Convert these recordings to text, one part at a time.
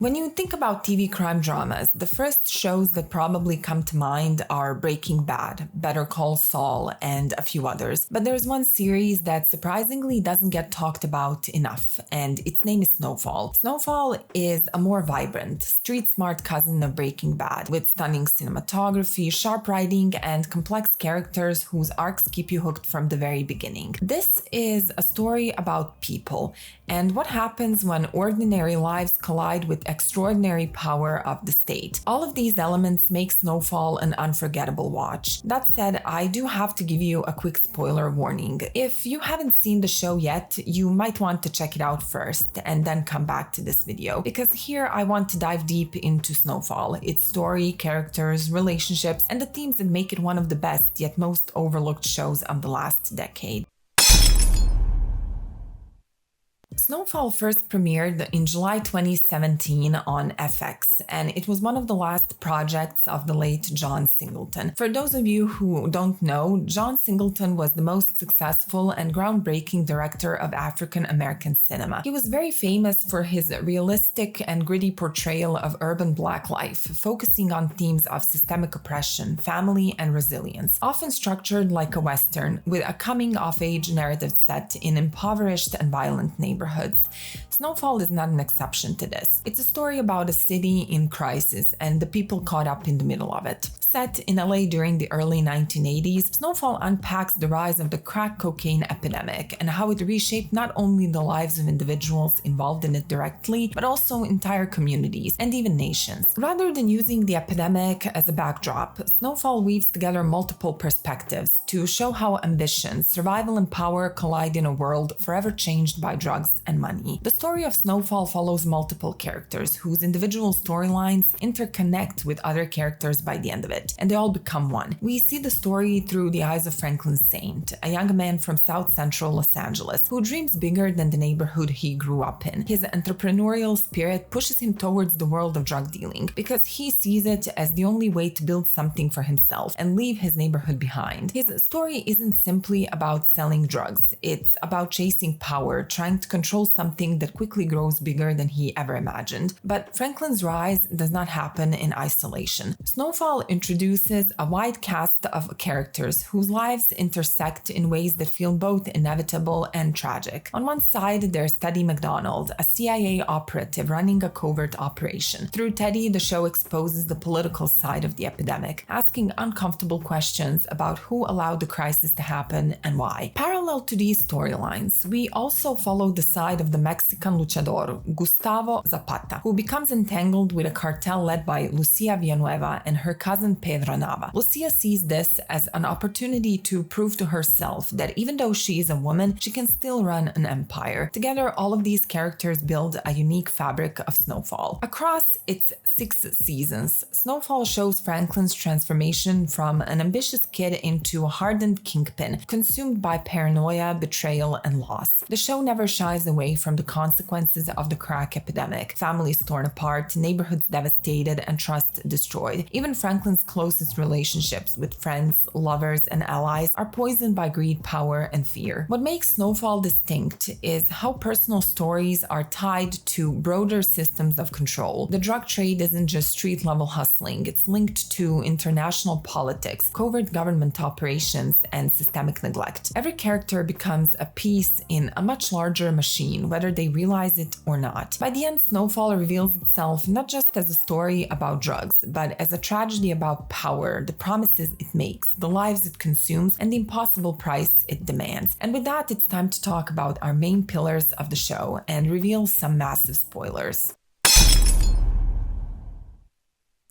When you think about TV crime dramas, the first shows that probably come to mind are Breaking Bad, Better Call Saul, and a few others. But there's one series that surprisingly doesn't get talked about enough, and its name is Snowfall. Snowfall is a more vibrant, street-smart cousin of Breaking Bad, with stunning cinematography, sharp writing, and complex characters whose arcs keep you hooked from the very beginning. This is a story about people, and what happens when ordinary lives collide with extraordinary power of the state. All of these elements make Snowfall an unforgettable watch. That said, I do have to give you a quick spoiler warning. If you haven't seen the show yet, you might want to check it out first and then come back to this video, because here I want to dive deep into Snowfall, its story, characters, relationships, and the themes that make it one of the best yet most overlooked shows of the last decade. Snowfall first premiered in July 2017 on FX, and it was one of the last projects of the late John Singleton. For those of you who don't know, John Singleton was the most successful and groundbreaking director of African American cinema. He was very famous for his realistic and gritty portrayal of urban Black life, focusing on themes of systemic oppression, family, and resilience, often structured like a Western, with a coming-of-age narrative set in impoverished and violent neighborhoods. Snowfall is not an exception to this. It's a story about a city in crisis and the people caught up in the middle of it. Set in LA during the early 1980s, Snowfall unpacks the rise of the crack cocaine epidemic and how it reshaped not only the lives of individuals involved in it directly, but also entire communities and even nations. Rather than using the epidemic as a backdrop, Snowfall weaves together multiple perspectives to show how ambition, survival, and power collide in a world forever changed by drugs and money. The story of Snowfall follows multiple characters whose individual storylines interconnect with other characters by the end of it, and they all become one. We see the story through the eyes of Franklin Saint, a young man from South Central Los Angeles who dreams bigger than the neighborhood he grew up in. His entrepreneurial spirit pushes him towards the world of drug dealing because he sees it as the only way to build something for himself and leave his neighborhood behind. His story isn't simply about selling drugs, it's about chasing power, trying to control something that quickly grows bigger than he ever imagined. But Franklin's rise does not happen in isolation. Snowfall introduces a wide cast of characters whose lives intersect in ways that feel both inevitable and tragic. On one side, there's Teddy McDonald, a CIA operative running a covert operation. Through Teddy, the show exposes the political side of the epidemic, asking uncomfortable questions about who allowed the crisis to happen and why. Parallel to these storylines, we also follow the side of the Mexican luchador, Gustavo Zapata, who becomes entangled with a cartel led by Lucia Villanueva and her cousin Pedro Nava. Lucia sees this as an opportunity to prove to herself that even though she is a woman, she can still run an empire. Together, all of these characters build a unique fabric of Snowfall. Across its 6 seasons, Snowfall shows Franklin's transformation from an ambitious kid into a hardened kingpin, consumed by paranoia, betrayal, and loss. The show never shies away from the consequences of the crack epidemic. Families torn apart, neighborhoods devastated, and trust destroyed. Even Franklin's closest relationships with friends, lovers, and allies are poisoned by greed, power, and fear. What makes Snowfall distinct is how personal stories are tied to broader systems of control. The drug trade isn't just street-level hustling, it's linked to international politics, covert government operations, and systemic neglect. Every character becomes a piece in a much larger machine, whether they realize it or not. By the end, Snowfall reveals itself not just as a story about drugs, but as a tragedy about power, the promises it makes, the lives it consumes, and the impossible price it demands. And with that, it's time to talk about our main pillars of the show and reveal some massive spoilers.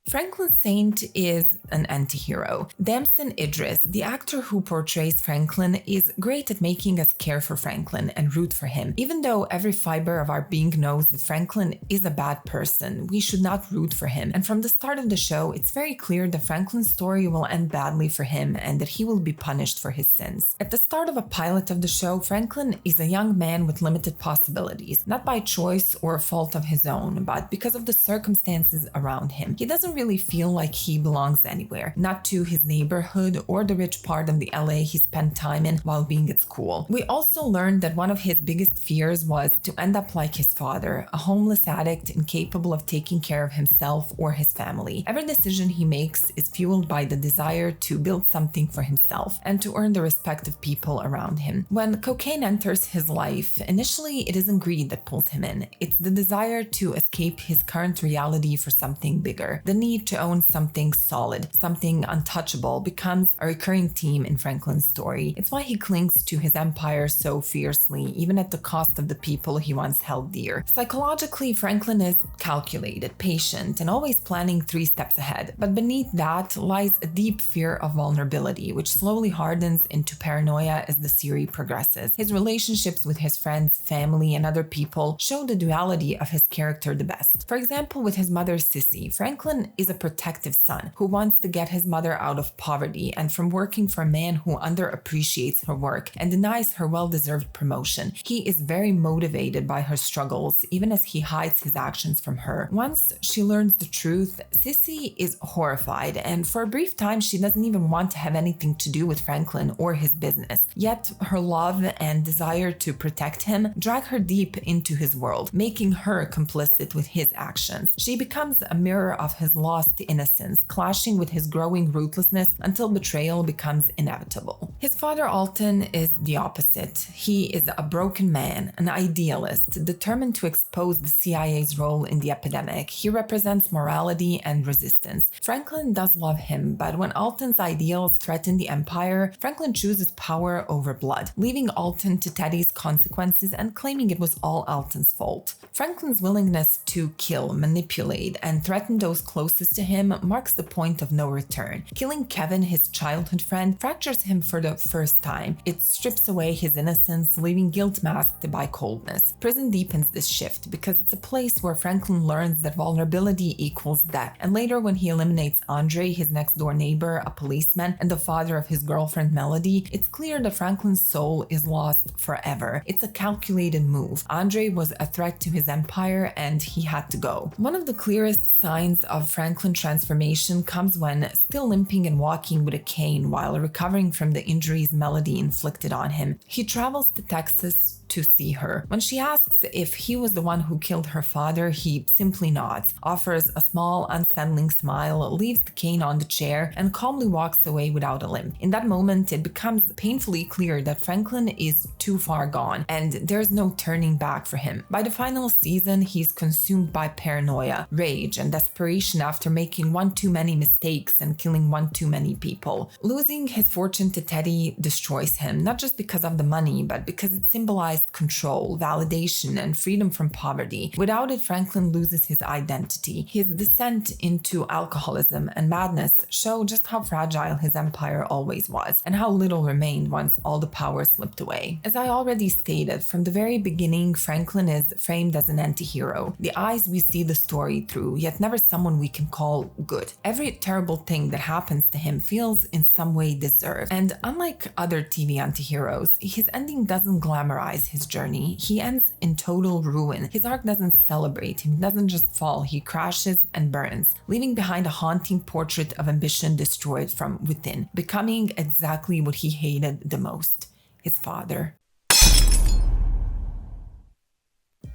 Franklin Saint is an anti-hero. Damson Idris, the actor who portrays Franklin, is great at making us care for Franklin and root for him. Even though every fiber of our being knows that Franklin is a bad person, we should not root for him. And from the start of the show, it's very clear that Franklin's story will end badly for him and that he will be punished for his sins. At the start of a pilot of the show, Franklin is a young man with limited possibilities, not by choice or fault of his own, but because of the circumstances around him. He doesn't really feel like he belongs anywhere, not to his neighborhood or the rich part of the LA he spent time in while being at school. We also learned that one of his biggest fears was to end up like his father, a homeless addict incapable of taking care of himself or his family. Every decision he makes is fueled by the desire to build something for himself and to earn the respect of people around him. When cocaine enters his life, initially it isn't greed that pulls him in. It's the desire to escape his current reality for something bigger. The need to own something solid, something untouchable, becomes a recurring theme in Franklin's story. It's why he clings to his empire so fiercely, even at the cost of the people he once held dear. Psychologically, Franklin is calculated, patient, and always planning 3 steps ahead. But beneath that lies a deep fear of vulnerability, which slowly hardens into paranoia as the series progresses. His relationships with his friends, family, and other people show the duality of his character the best. For example, with his mother Sissy, Franklin is a protective son who wants to get his mother out of poverty and from working for a man who underappreciates her work and denies her well-deserved promotion. He is very motivated by her struggles, even as he hides his actions from her. Once she learns the truth, Sissy is horrified, and for a brief time she doesn't even want to have anything to do with Franklin or his business. Yet her love and desire to protect him drag her deep into his world, making her complicit with his actions. She becomes a mirror of his lost innocence, clashing with his growing ruthlessness until betrayal becomes inevitable. His father Alton is the opposite. He is a broken man, an idealist, determined to expose the CIA's role in the epidemic. He represents morality and resistance. Franklin does love him, but when Alton's ideals threaten the empire, Franklin chooses power over blood, leaving Alton to Teddy's consequences and claiming it was all Alton's fault. Franklin's willingness to kill, manipulate, and threaten those closest to him marks the point of no return. Killing Kevin, his childhood friend, fractures him for the first time. It strips away his innocence, leaving guilt masked by coldness. Prison deepens this shift because it's a place where Franklin learns that vulnerability equals death. And later, when he eliminates Andre, his next-door neighbor, a policeman, and the father of his girlfriend Melody, it's clear that Franklin's soul is lost forever. It's a calculated move. Andre was a threat to his empire, and he had to go. One of the clearest signs of Franklin's transformation comes when, still limping and walking with a cane while recovering from the injuries Melody inflicted on him, he travels to Texas to see her. When she asks if he was the one who killed her father, he simply nods, offers a small, unsettling smile, leaves the cane on the chair, and calmly walks away without a limp. In that moment, it becomes painfully clear that Franklin is too far gone, and there's no turning back for him. By the final season, he's consumed by paranoia, rage, and desperation after making one too many mistakes and killing one too many people. Losing his fortune to Teddy destroys him, not just because of the money, but because it symbolized control, validation, and freedom from poverty. Without it, Franklin loses his identity. His descent into alcoholism and madness show just how fragile his empire always was, and how little remained once all the power slipped away. As I already stated, from the very beginning, Franklin is framed as an anti-hero, the eyes we see the story through, yet never someone we can call good. Every terrible thing that happens to him feels in some way deserved, and unlike other TV anti-heroes, his ending doesn't glamorize his journey. He ends in total ruin. His arc doesn't celebrate him, doesn't just fall, he crashes and burns, leaving behind a haunting portrait of ambition destroyed from within, becoming exactly what he hated the most: his father.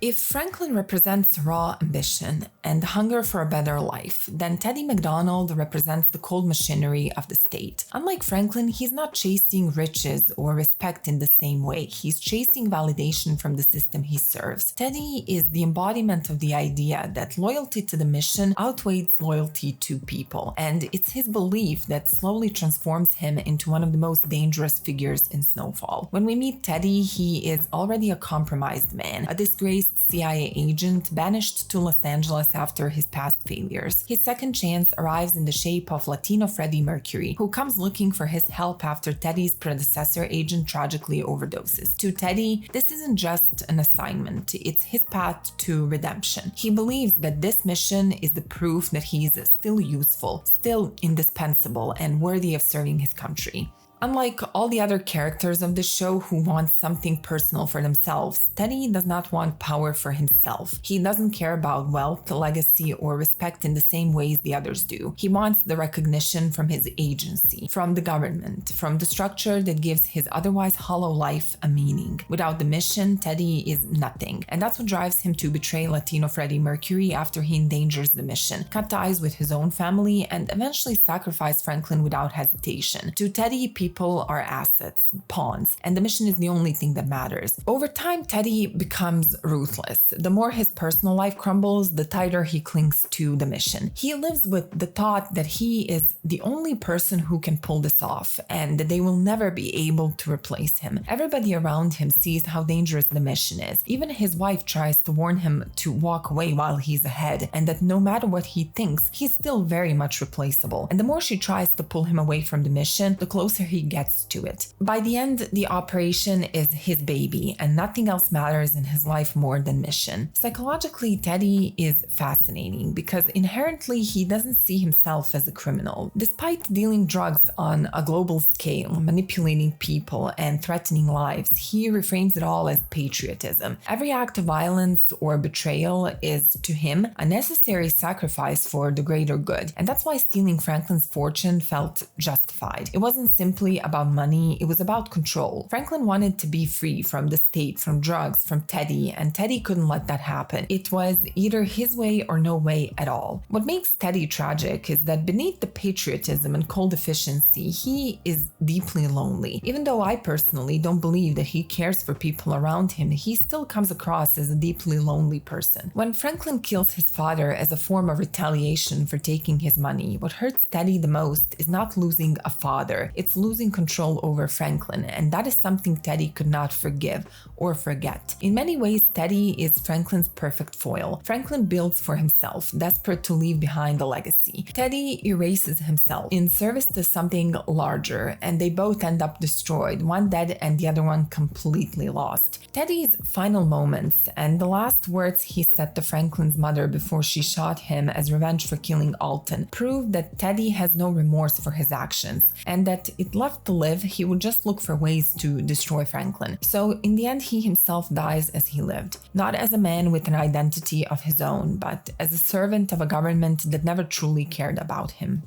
If Franklin represents raw ambition and hunger for a better life, then Teddy McDonald represents the cold machinery of the state. Unlike Franklin, he's not chasing riches or respect in the same way. He's chasing validation from the system he serves. Teddy is the embodiment of the idea that loyalty to the mission outweighs loyalty to people, and it's his belief that slowly transforms him into one of the most dangerous figures in Snowfall. When we meet Teddy, he is already a compromised man, a disgraced CIA agent banished to Los Angeles after his past failures. His second chance arrives in the shape of Latino Freddie Mercury, who comes looking for his help after Teddy's predecessor agent tragically overdoses. To Teddy, this isn't just an assignment, it's his path to redemption. He believes that this mission is the proof that he's still useful, still indispensable, and worthy of serving his country. Unlike all the other characters of the show who want something personal for themselves, Teddy does not want power for himself. He doesn't care about wealth, legacy, or respect in the same ways the others do. He wants the recognition from his agency, from the government, from the structure that gives his otherwise hollow life a meaning. Without the mission, Teddy is nothing, and that's what drives him to betray Latino Freddie Mercury after he endangers the mission, cut ties with his own family, and eventually sacrifice Franklin without hesitation. To Teddy, people are assets, pawns, and the mission is the only thing that matters. Over time, Teddy becomes ruthless. The more his personal life crumbles, the tighter he clings to the mission. He lives with the thought that he is the only person who can pull this off, and that they will never be able to replace him. Everybody around him sees how dangerous the mission is. Even his wife tries to warn him to walk away while he's ahead, and that no matter what he thinks, he's still very much replaceable. And the more she tries to pull him away from the mission, the closer he gets to it. By the end, the operation is his baby, and nothing else matters in his life more than mission. Psychologically, Teddy is fascinating because inherently he doesn't see himself as a criminal. Despite dealing drugs on a global scale, manipulating people, and threatening lives, he reframes it all as patriotism. Every act of violence or betrayal is, to him, a necessary sacrifice for the greater good. And that's why stealing Franklin's fortune felt justified. It wasn't simply about money, it was about control. Franklin wanted to be free from the state, from drugs, from Teddy, and Teddy couldn't let that happen. It was either his way or no way at all. What makes Teddy tragic is that beneath the patriotism and cold efficiency, he is deeply lonely. Even though I personally don't believe that he cares for people around him, he still comes across as a deeply lonely person. When Franklin kills his father as a form of retaliation for taking his money, what hurts Teddy the most is not losing a father, it's losing control over Franklin, and that is something Teddy could not forgive or forget. In many ways, Teddy is Franklin's perfect foil. Franklin builds for himself, desperate to leave behind a legacy. Teddy erases himself in service to something larger, and they both end up destroyed, one dead and the other one completely lost. Teddy's final moments and the last words he said to Franklin's mother before she shot him as revenge for killing Alton prove that Teddy has no remorse for his actions, and that if left to live, he would just look for ways to destroy Franklin. So in the end, he himself dies as he lived, not as a man with an identity of his own, but as a servant of a government that never truly cared about him.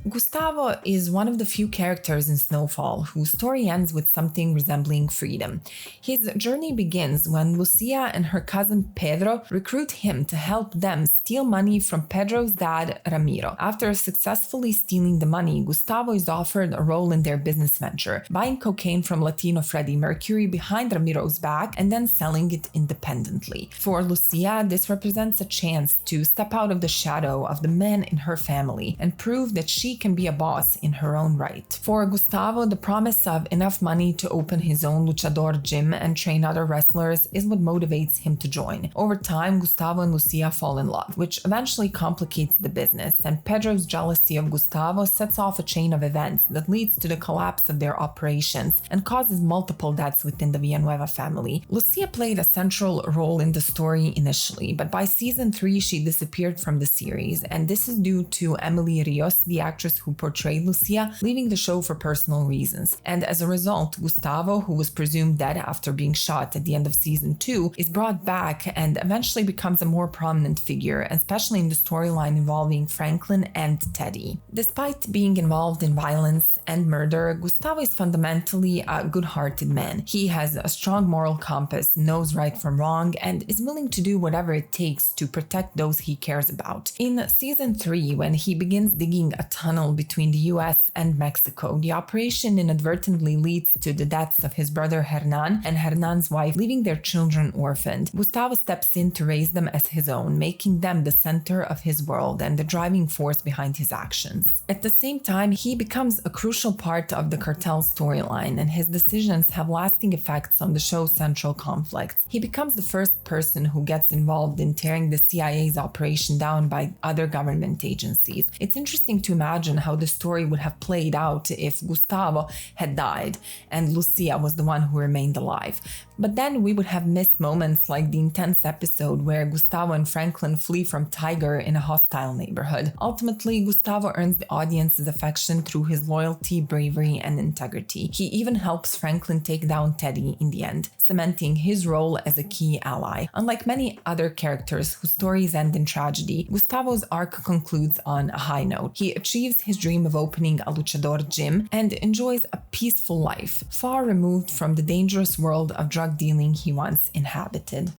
Gustavo is one of the few characters in Snowfall whose story ends with something resembling freedom. His journey begins when Lucia and her cousin Pedro recruit him to help them steal money from Pedro's dad, Ramiro. After successfully stealing the money, Gustavo is offered a role in their business venture, buying cocaine from Latino Freddie Mercury behind Ramiro's back and then selling it independently. For Lucia, this represents a chance to step out of the shadow of the men in her family and prove that she can be a boss in her own right. For Gustavo, the promise of enough money to open his own luchador gym and train other wrestlers is what motivates him to join. Over time, Gustavo and Lucia fall in love, which eventually complicates the business, and Pedro's jealousy of Gustavo sets off a chain of events that leads to the collapse of their operations and causes multiple deaths within the Villanueva family. Lucia played a central role in the story initially, but by season 3 she disappeared from the series, and this is due to Emily Rios, the actress who portrayed Lucia, leaving the show for personal reasons. And as a result, Gustavo, who was presumed dead after being shot at the end of season 2, is brought back and eventually becomes a more prominent figure, especially in the storyline involving Franklin and Teddy. Despite being involved in violence and murder, Gustavo is fundamentally a good-hearted man. He has a strong moral compass, knows right from wrong, and is willing to do whatever it takes to protect those he cares about. In season 3, when he begins digging a tunnel between the US and Mexico, the operation inadvertently leads to the deaths of his brother Hernan and Hernan's wife, leaving their children orphaned. Gustavo steps in to raise them as his own, making them the center of his world and the driving force behind his actions. At the same time, he becomes a crucial crucial part of the cartel storyline, and his decisions have lasting effects on the show's central conflicts. He becomes the first person who gets involved in tearing the CIA's operation down by other government agencies. It's interesting to imagine how the story would have played out if Gustavo had died and Lucia was the one who remained alive. But then we would have missed moments like the intense episode where Gustavo and Franklin flee from Tiger in a hostile neighborhood. Ultimately, Gustavo earns the audience's affection through his loyalty, bravery, and integrity. He even helps Franklin take down Teddy in the end, cementing his role as a key ally. Unlike many other characters whose stories end in tragedy, Gustavo's arc concludes on a high note. He achieves his dream of opening a luchador gym and enjoys a peaceful life, far removed from the dangerous world of drug dealing he once inhabited.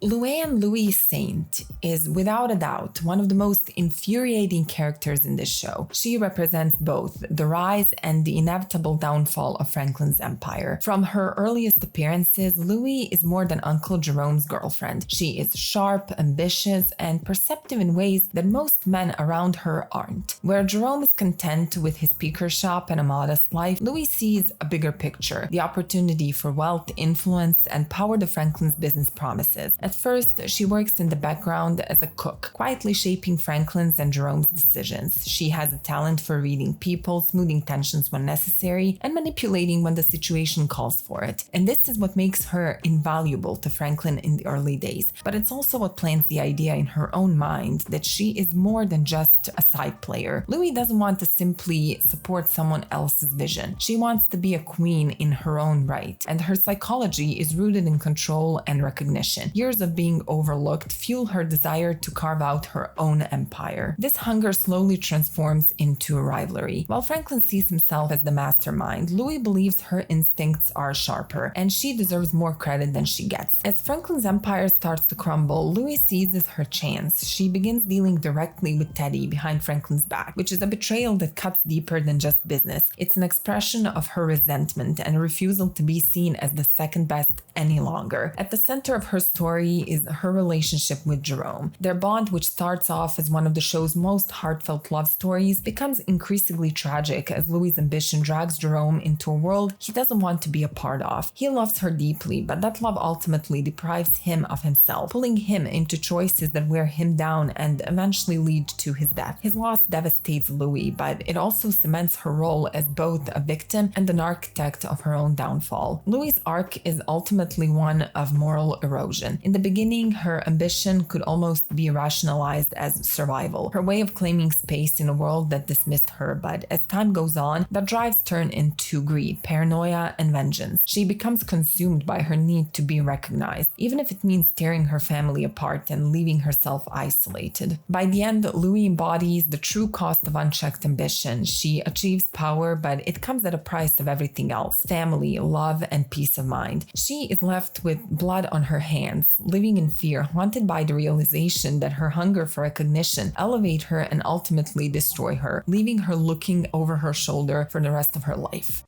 Leon&Wanda is without a doubt one of the most infuriating characters in this show. She represents both the rise and the inevitable downfall of Franklin's empire. From her earliest appearances, Louie is more than Uncle Jerome's girlfriend. She is sharp, ambitious, and perceptive in ways that most men around her aren't. Where Jerome is content with his speaker shop and a modest life, Louie sees a bigger picture, the opportunity for wealth, influence, and power that Franklin's business promises. At first, she works in the background as a cook, quietly shaping Franklin's and Jerome's decisions. She has a talent for reading people, smoothing tensions when necessary, and manipulating when the situation calls for it. And this is what makes her invaluable to Franklin in the early days. But it's also what plants the idea in her own mind that she is more than just a side player. Louie doesn't want to simply support someone else's vision. She wants to be a queen in her own right, and her psychology is rooted in control and recognition. Years of being overlooked fuel her desire to carve out her own empire. This hunger slowly transforms into a rivalry. While Franklin sees himself as the mastermind, Louie believes her instincts are sharper, and she deserves more credit than she gets. As Franklin's empire starts to crumble, Louie seizes her chance. She begins dealing directly with Teddy behind Franklin's back, which is a betrayal that cuts deeper than just business. It's an expression of her resentment and a refusal to be seen as the second best any longer. At the center of her story is her relationship with Jerome. Their bond, which starts off as one of the show's most heartfelt love stories, becomes increasingly tragic as Louie's ambition drags Jerome into a world he doesn't want to be a part of. He loves her deeply, but that love ultimately deprives him of himself, pulling him into choices that wear him down and eventually lead to his death. His loss devastates Louie, but it also cements her role as both a victim and an architect of her own downfall. Louie's arc is ultimately one of moral erosion. In the beginning, her ambition could almost be rationalized as survival, her way of claiming space in a world that dismissed her, but as time goes on, that drives turn into greed, paranoia, and vengeance. She becomes consumed by her need to be recognized, even if it means tearing her family apart and leaving herself isolated. By the end, Louie embodies the true cost of unchecked ambition. She achieves power, but it comes at a price of everything else: family, love, and peace of mind. She is left with blood on her hands, living in fear, haunted by the realization that her hunger for recognition elevate her and ultimately destroy her, leaving her looking over her shoulder for the rest of her life.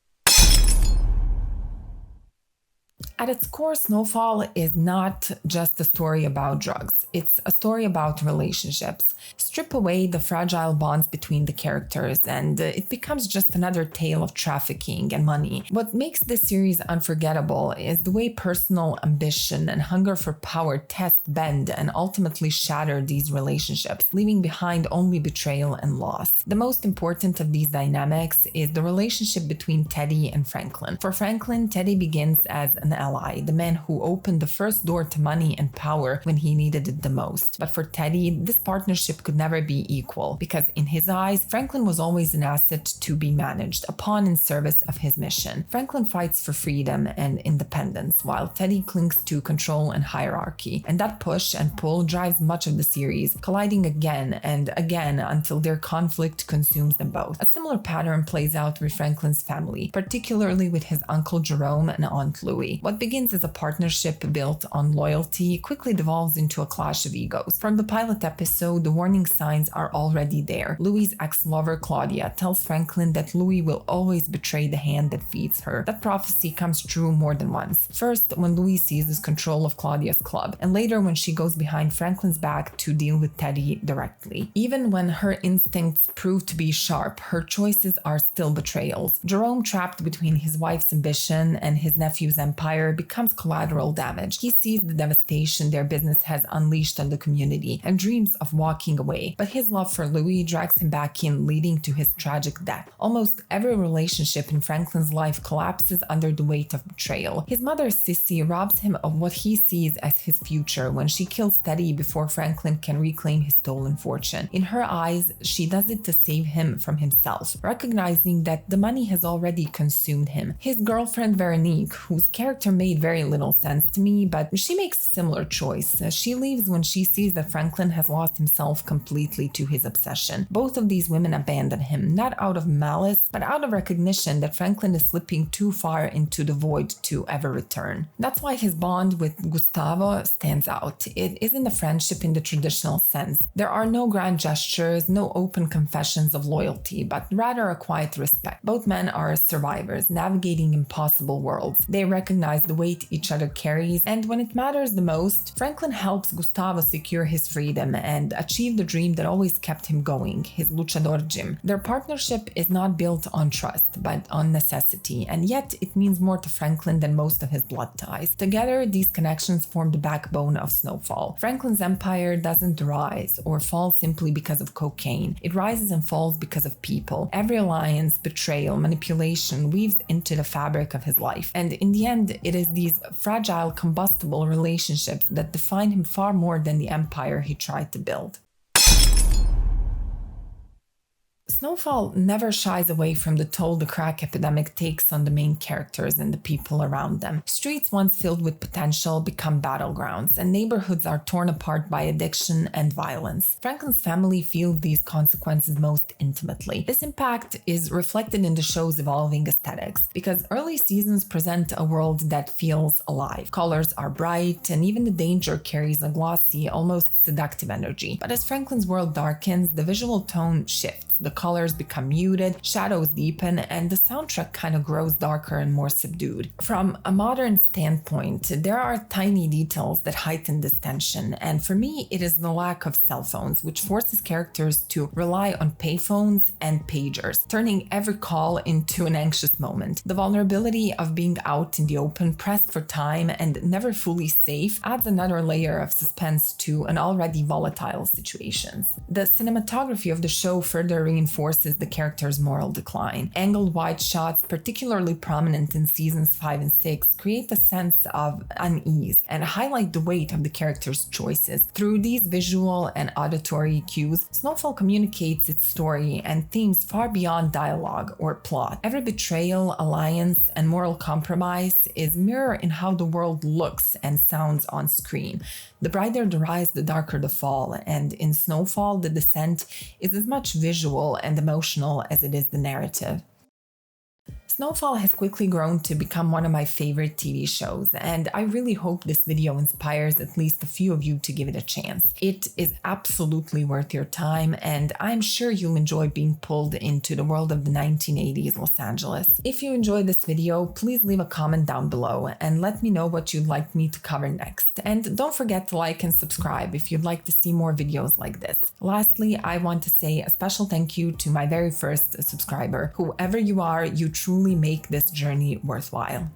At its core, Snowfall is not just a story about drugs. It's a story about relationships. Strip away the fragile bonds between the characters, and it becomes just another tale of trafficking and money. What makes this series unforgettable is the way personal ambition and hunger for power test, bend, and ultimately shatter these relationships, leaving behind only betrayal and loss. The most important of these dynamics is the relationship between Teddy and Franklin. For Franklin, Teddy begins as an ally, the man who opened the first door to money and power when he needed it the most. But for Teddy, this partnership could never be equal, because in his eyes, Franklin was always an asset to be managed, a pawn in service of his mission. Franklin fights for freedom and independence, while Teddy clings to control and hierarchy. And that push and pull drives much of the series, colliding again and again until their conflict consumes them both. A similar pattern plays out with Franklin's family, particularly with his Uncle Jerome and Aunt Louie. What What begins as a partnership built on loyalty quickly devolves into a clash of egos. From the pilot episode, the warning signs are already there. Louie's ex-lover Claudia tells Franklin that Louie will always betray the hand that feeds her. That prophecy comes true more than once. First, when Louie seizes control of Claudia's club, and later when she goes behind Franklin's back to deal with Teddy directly. Even when her instincts prove to be sharp, her choices are still betrayals. Jerome, trapped between his wife's ambition and his nephew's empire, becomes collateral damage. He sees the devastation their business has unleashed on the community and dreams of walking away, but his love for Louie drags him back in, leading to his tragic death. Almost every relationship in Franklin's life collapses under the weight of betrayal. His mother, Sissy, robs him of what he sees as his future when she kills Teddy before Franklin can reclaim his stolen fortune. In her eyes, she does it to save him from himself, recognizing that the money has already consumed him. His girlfriend, Veronique, whose character made very little sense to me, but she makes a similar choice. She leaves when she sees that Franklin has lost himself completely to his obsession. Both of these women abandon him, not out of malice, but out of recognition that Franklin is slipping too far into the void to ever return. That's why his bond with Gustavo stands out. It isn't a friendship in the traditional sense. There are no grand gestures, no open confessions of loyalty, but rather a quiet respect. Both men are survivors, navigating impossible worlds. They recognize the weight each other carries, and when it matters the most, Franklin helps Gustavo secure his freedom and achieve the dream that always kept him going, his luchador gym. Their partnership is not built on trust, but on necessity, and yet it means more to Franklin than most of his blood ties. Together, these connections form the backbone of Snowfall. Franklin's empire doesn't rise or fall simply because of cocaine. It rises and falls because of people. Every alliance, betrayal, manipulation weaves into the fabric of his life. And in the end, it is these fragile, combustible relationships that define him far more than the empire he tried to build. Snowfall never shies away from the toll the crack epidemic takes on the main characters and the people around them. Streets once filled with potential become battlegrounds, and neighborhoods are torn apart by addiction and violence. Franklin's family feels these consequences most intimately. This impact is reflected in the show's evolving aesthetics, because early seasons present a world that feels alive. Colors are bright, and even the danger carries a glossy, almost seductive energy. But as Franklin's world darkens, the visual tone shifts. The colors become muted, shadows deepen, and the soundtrack kind of grows darker and more subdued. From a modern standpoint, there are tiny details that heighten this tension, and for me, it is the lack of cell phones, which forces characters to rely on payphones and pagers, turning every call into an anxious moment. The vulnerability of being out in the open, pressed for time, and never fully safe adds another layer of suspense to an already volatile situation. The cinematography of the show further reinforces the character's moral decline. Angled wide shots, particularly prominent in seasons 5 and 6, create a sense of unease and highlight the weight of the character's choices. Through these visual and auditory cues, Snowfall communicates its story and themes far beyond dialogue or plot. Every betrayal, alliance, and moral compromise is mirrored in how the world looks and sounds on screen. The brighter the rise, the darker the fall, and in Snowfall, the descent is as much visual and emotional as it is the narrative. Snowfall has quickly grown to become one of my favorite TV shows, and I really hope this video inspires at least a few of you to give it a chance. It is absolutely worth your time, and I'm sure you'll enjoy being pulled into the world of the 1980s Los Angeles. If you enjoyed this video, please leave a comment down below and let me know what you'd like me to cover next. And don't forget to like and subscribe if you'd like to see more videos like this. Lastly, I want to say a special thank you to my very first subscriber. Whoever you are, you truly make this journey worthwhile.